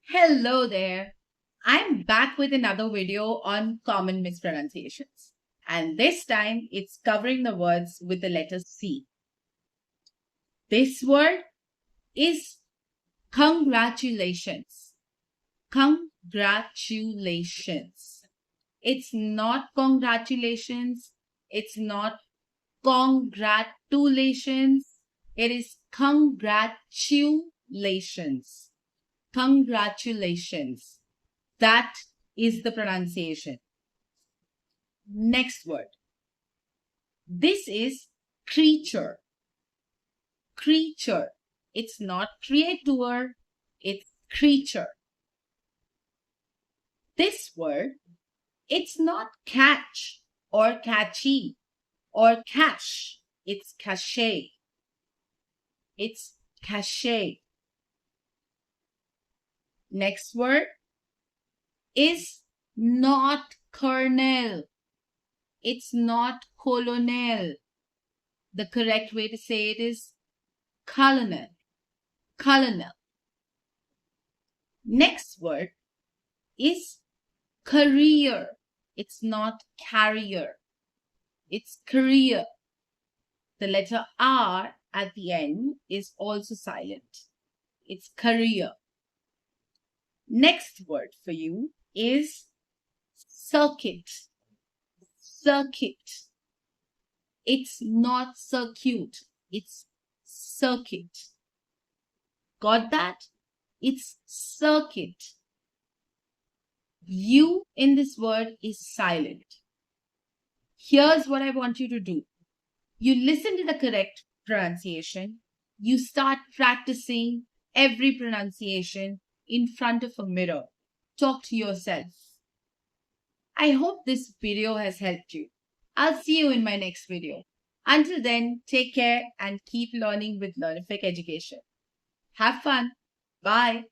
Hello there. I'm back with another video on common mispronunciations. And this time it's covering the words with the letter C. This word is congratulations. Congratulations. It's not congratulations. It's not congratulations. It is congratulations. Congratulations. That is the pronunciation. Next word. This is creature. Creature. It's not creator, it's creature. This word, it's not catch or catchy or cash. It's cachet. It's cachet. Next word is not colonel. It's not colonel. The correct way to say it is colonel. Colonel. Next word is career. It's not carrier. It's career. The letter R at the end is also silent. It's career. Next word for you is circuit. Circuit. It's not circuit. It's circuit. Got that? It's circuit. U in this word is silent. Here's what I want you to do. You listen to the correct pronunciation. You start practicing every pronunciation in front of a mirror. Talk to yourself. I hope this video has helped you. I'll see you in my next video. Until then, take care and keep learning with Learnific Education. Have fun. Bye.